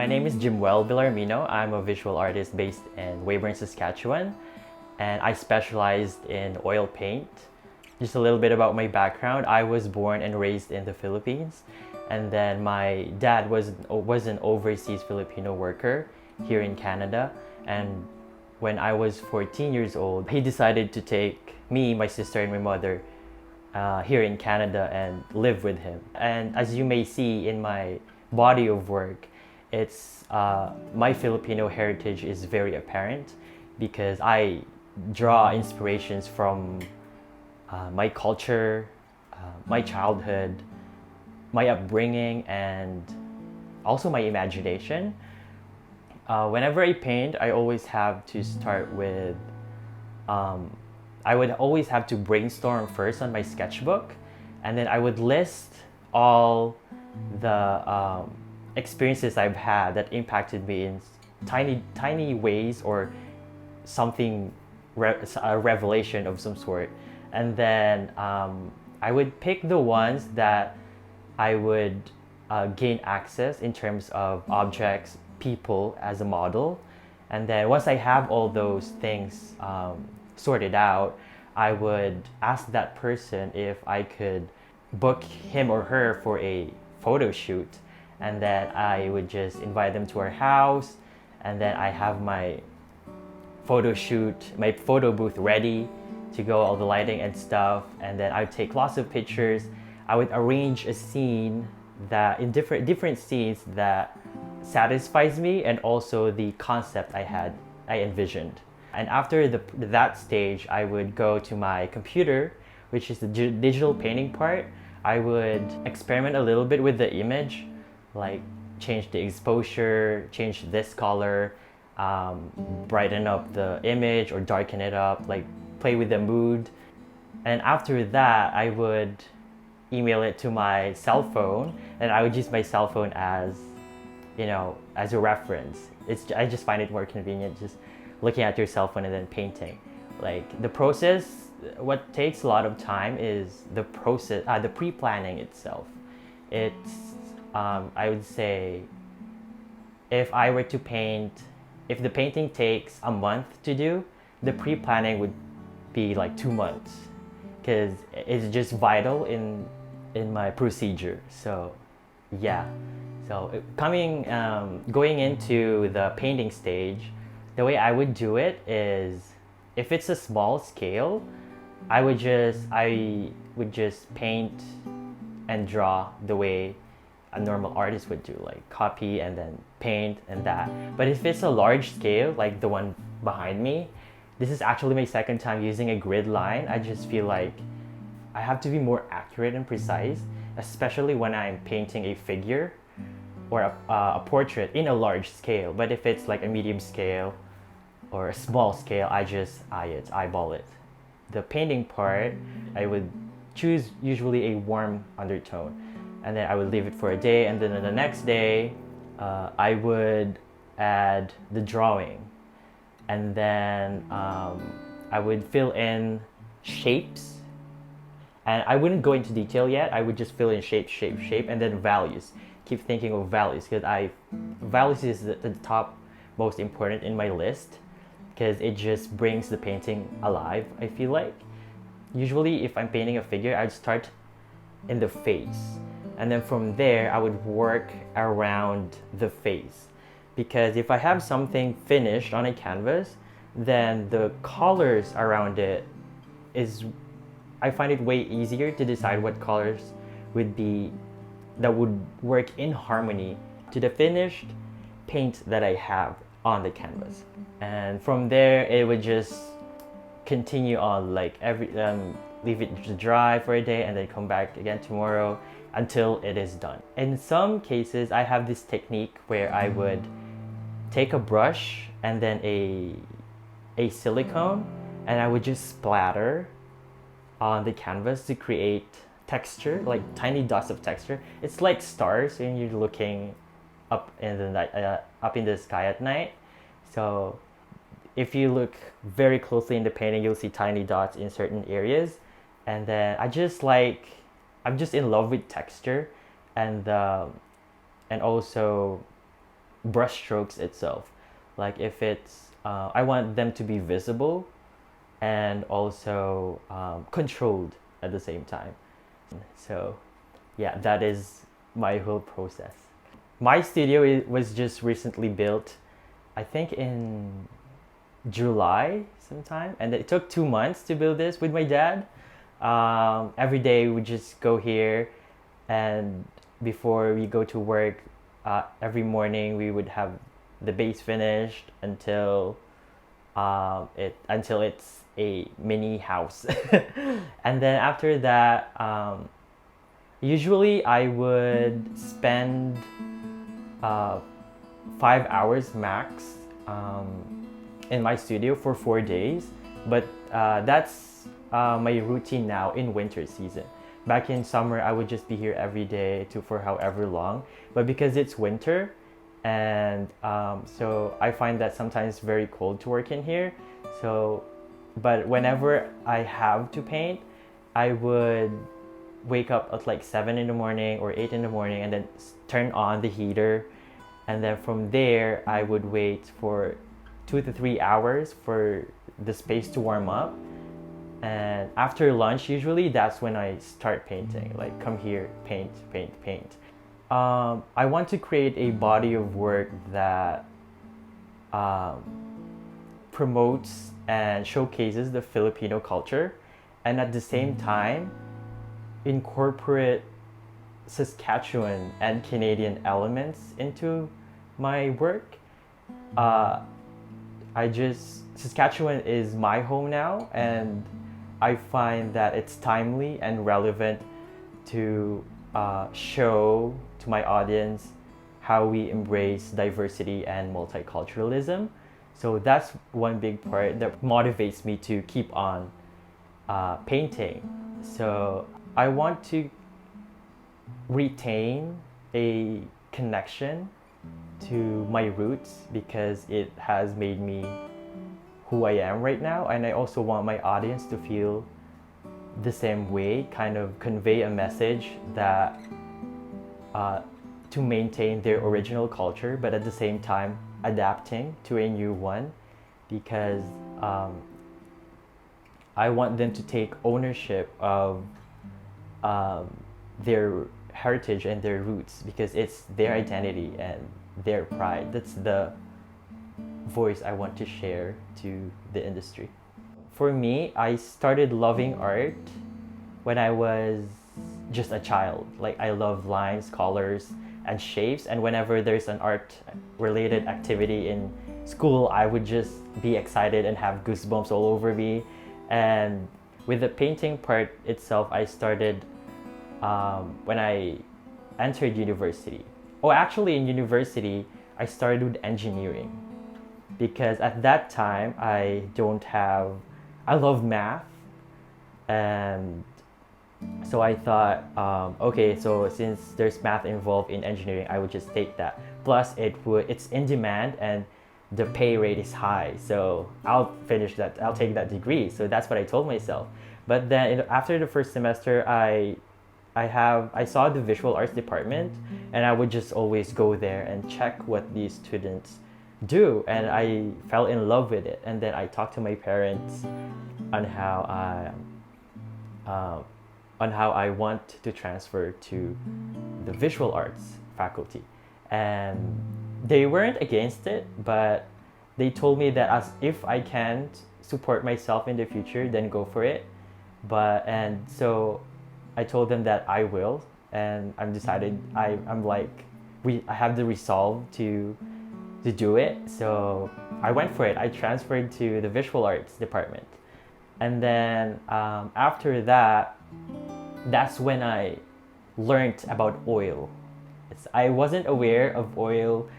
My name is Jimuel Belarmino. I'm a visual artist based in Weyburn, Saskatchewan, and I specialized in oil paint. Just a little bit about my background. I was born and raised in the Philippines, and then my dad was an overseas Filipino worker here in Canada. And when I was 14 years old, he decided to take me, my sister, and my mother here in Canada and live with him. And as you may see in my body of work, it's my Filipino heritage is very apparent because I draw inspirations from my culture, my childhood, my upbringing, and also my imagination. Whenever I paint, I always have to start with I would always have to brainstorm first on my sketchbook, and then I would list all the experiences I've had that impacted me in tiny ways or something, a revelation of some sort. And then I would pick the ones that I would gain access in terms of objects, people as a model. And then once I have all those things sorted out, I would ask that person if I could book him or her for a photo shoot. And then I would just invite them to our house, and then I have my photo shoot, my photo booth ready to go, all the lighting and stuff. And then I would take lots of pictures. I would arrange a scene that in different scenes that satisfies me and also the concept I envisioned. And after that stage, I would go to my computer, which is the digital painting part. I would experiment a little bit with the image, like change the exposure, change this color, brighten up the image or darken it up, like play with the mood. And after that, I would email it to my cell phone, and I would use my cell phone as, as a reference. I just find it more convenient just looking at your cell phone and then painting. Like the process, what takes a lot of time is the process, the pre-planning itself. It's, I would say, if I were to paint, if the painting takes a month to do, the pre-planning would be like 2 months, because it's just vital in my procedure. So yeah, so going into the painting stage, the way I would do it is, if it's a small scale, I would just paint and draw the way a normal artist would do, like copy and then paint and that. But if it's a large scale, like the one behind me, this is actually my second time using a grid line. I just feel like I have to be more accurate and precise, especially when I'm painting a figure or a portrait in a large scale. But if it's like a medium scale or a small scale, I just eyeball it. The painting part, I would choose usually a warm undertone, and then I would leave it for a day, and then the next day I would add the drawing, and then I would fill in shapes, and I wouldn't go into detail yet. I would just fill in shape, and then values. Keep thinking of values, because values is the top most important in my list, because it just brings the painting alive, I feel like. Usually if I'm painting a figure, I'd start in the face, and then from there I would work around the face, because if I have something finished on a canvas, then the colors around it I find it way easier to decide what colors that would work in harmony to the finished paint that I have on the canvas. And from there it would just continue on, like leave it to dry for a day and then come back again tomorrow until it is done. In some cases, I have this technique where I would take a brush and then a silicone, and I would just splatter on the canvas to create texture, like tiny dots of texture. It's like stars when you're looking up in the night, up in the sky at night. So if you look very closely in the painting, you'll see tiny dots in certain areas. And then I'm just in love with texture, and also brush strokes itself. Like if it's, I want them to be visible and also controlled at the same time. So yeah, that is my whole process. My studio was just recently built, I think in July sometime, and it took 2 months to build this with my dad. Every day we just go here, and before we go to work, every morning we would have the base finished until it's a mini house. And then after that, usually I would spend 5 hours max in my studio for 4 days, but that's my routine now in winter season. Back in summer, I would just be here every day for however long, but because it's winter, and so I find that sometimes it's very cold to work in here. So, but whenever I have to paint, I would wake up at like 7 in the morning or 8 in the morning and then turn on the heater, and then from there I would wait for 2 to 3 hours for the space to warm up, and after lunch usually that's when I start painting. Like, come here, paint, paint, paint. I want to create a body of work that promotes and showcases the Filipino culture, and at the same time incorporate Saskatchewan and Canadian elements into my work. Saskatchewan is my home now, and I find that it's timely and relevant to show to my audience how we embrace diversity and multiculturalism. So that's one big part that motivates me to keep on painting. So I want to retain a connection to my roots because it has made me who I am right now, and I also want my audience to feel the same way, kind of convey a message that to maintain their original culture, but at the same time adapting to a new one, because I want them to take ownership of their heritage and their roots, because it's their identity and their pride. That's the voice I want to share to the industry. For me, I started loving art when I was just a child. Like, I love lines, colors, and shapes, and whenever there's an art related activity in school, I would just be excited and have goosebumps all over me. And with the painting part itself, I started when I entered university. Oh, actually in university, I started with engineering, because at that time I love math, and so I thought, okay, so since there's math involved in engineering, I would just take that. Plus it's in demand and the pay rate is high, so I'll take that degree. So that's what I told myself. But then after the first semester, I saw the visual arts department, and I would just always go there and check what these students do, and I fell in love with it. And then I talked to my parents on how I want to transfer to the visual arts faculty, and they weren't against it, but they told me that if I can't support myself in the future, then go for it. And so I told them that I will, and I'm decided. I have the resolve to do it. So I went for it. I transferred to the visual arts department, and then after that, that's when I learned about oil. I wasn't aware of oil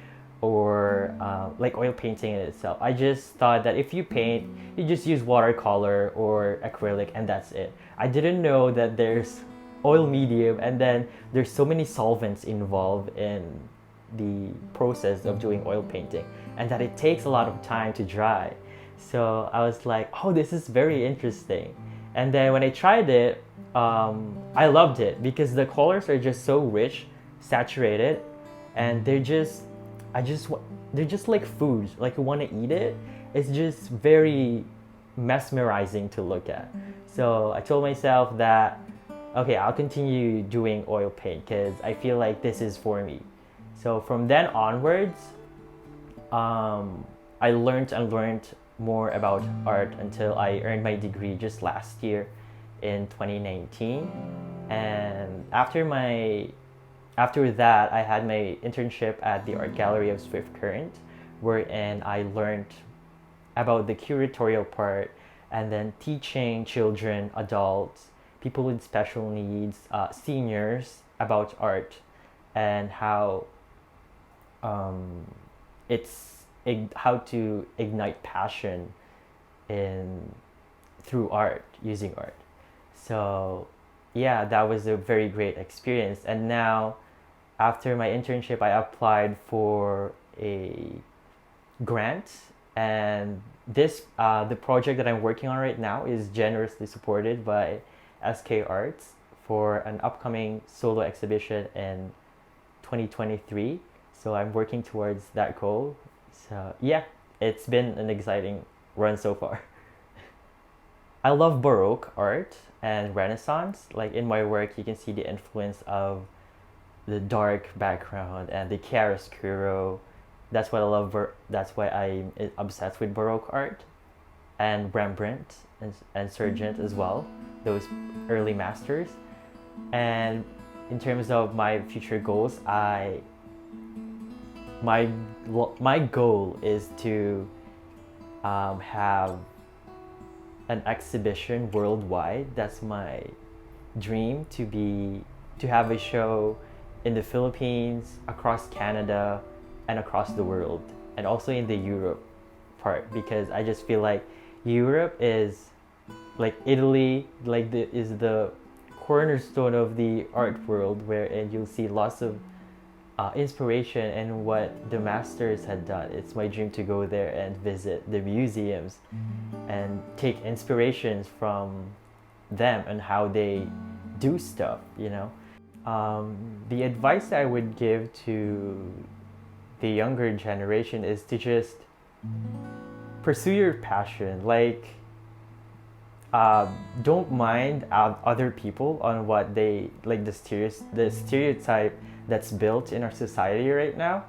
or like oil painting in itself. I just thought that if you paint, you just use watercolor or acrylic and that's it. I didn't know that there's oil medium, and then there's so many solvents involved in the process of doing oil painting, and that it takes a lot of time to dry. So I was like, oh, this is very interesting. And then when I tried it, I loved it because the colors are just so rich, saturated, and they're just they're just like foods. Like you want to eat it. It's just very mesmerizing to look at. So I told myself that, okay, I'll continue doing oil paint because I feel like this is for me. So from then onwards, I learned and learned more about art until I earned my degree just last year in 2019. And after that, I had my internship at the Art Gallery of Swift Current, wherein I learned about the curatorial part and then teaching children, adults, people with special needs, seniors about art and how how to ignite passion through art, using art. So yeah, that was a very great experience. And now, after my internship, I applied for a grant, and the project that I'm working on right now is generously supported by SK Arts for an upcoming solo exhibition in 2023. So I'm working towards that goal. So yeah, it's been an exciting run so far. I love Baroque art and Renaissance. Like in my work, you can see the influence of the dark background and the chiaroscuro. That's what I love. That's why I'm obsessed with Baroque art, and Rembrandt and Sargent as well. Those early masters. And in terms of my future goals, my goal is to have an exhibition worldwide. That's my dream, to have a show in the Philippines, across Canada, and across the world, and also in the Europe part, because I just feel like Europe is like Italy, is the cornerstone of the art world, wherein you'll see lots of inspiration and what the masters had done. It's my dream to go there and visit the museums and take inspirations from them and how they do stuff, you know. The advice I would give to the younger generation is to just pursue your passion. Like, don't mind other people on what they like, the stereotype that's built in our society right now.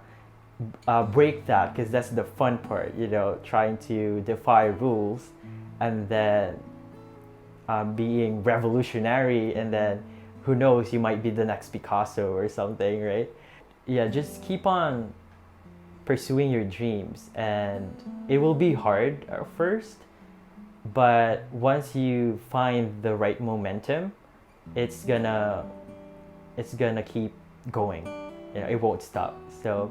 Break that, because that's the fun part, you know, trying to defy rules and then being revolutionary, and then who knows, you might be the next Picasso or something, right? Yeah, just keep on pursuing your dreams, and it will be hard at first, but once you find the right momentum, it's gonna keep going. You know, it won't stop. So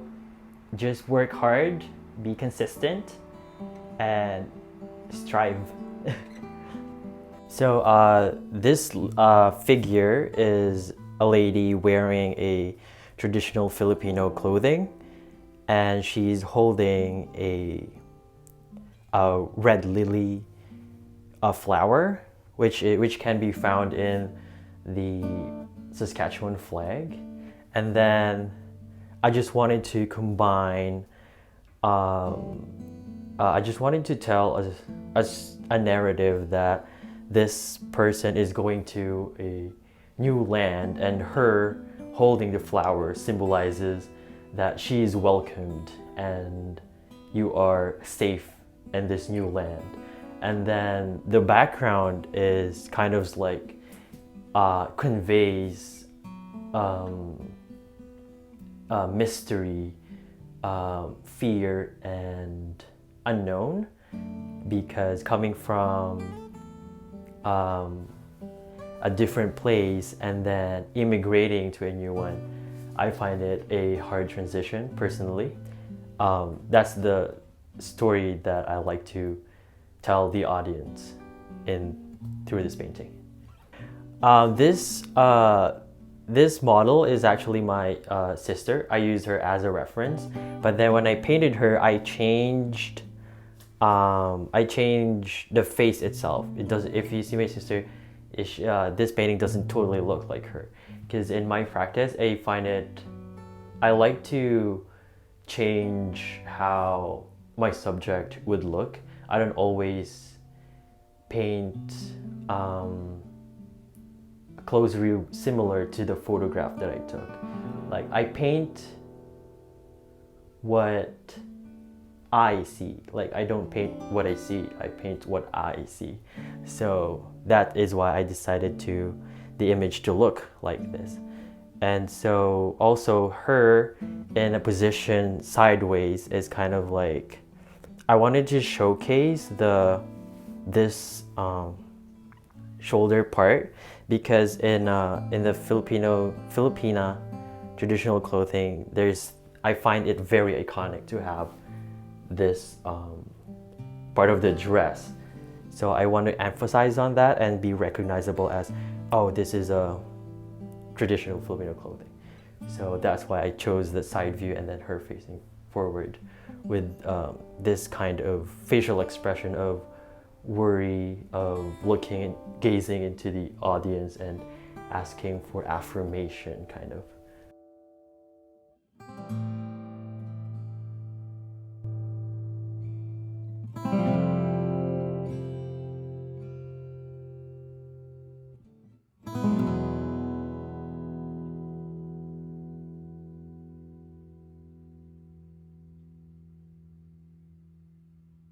just work hard, be consistent, and strive. So this figure is a lady wearing a traditional Filipino clothing, and she's holding a red lily flower, which can be found in the Saskatchewan flag. And then I just wanted to combine, I just wanted to tell a narrative that this person is going to a new land, and her holding the flower symbolizes that she is welcomed and you are safe in this new land. And then the background is kind of like conveys mystery, fear, and unknown, because coming from a different place and then immigrating to a new one, I find it a hard transition personally. That's the story that I like to tell the audience through this painting. This model is actually my sister. I used her as a reference, but then when I painted her, I changed the face itself. It does. If you see my sister, this painting doesn't totally look like her, because in my practice, I like to change how my subject would look. I don't always paint a close view similar to the photograph that I took. Like, I paint what I see. Like, I don't paint what I see, I paint what I see. So that is why I decided the image to look like this. And so also her in a position sideways is kind of like, I wanted to showcase this shoulder part, because in the Filipina traditional clothing, I find it very iconic to have this part of the dress. So I want to emphasize on that and be recognizable as, oh, this is a traditional Filipino clothing. So that's why I chose the side view and then her facing forward with this kind of facial expression of worry, of gazing into the audience and asking for affirmation, kind of.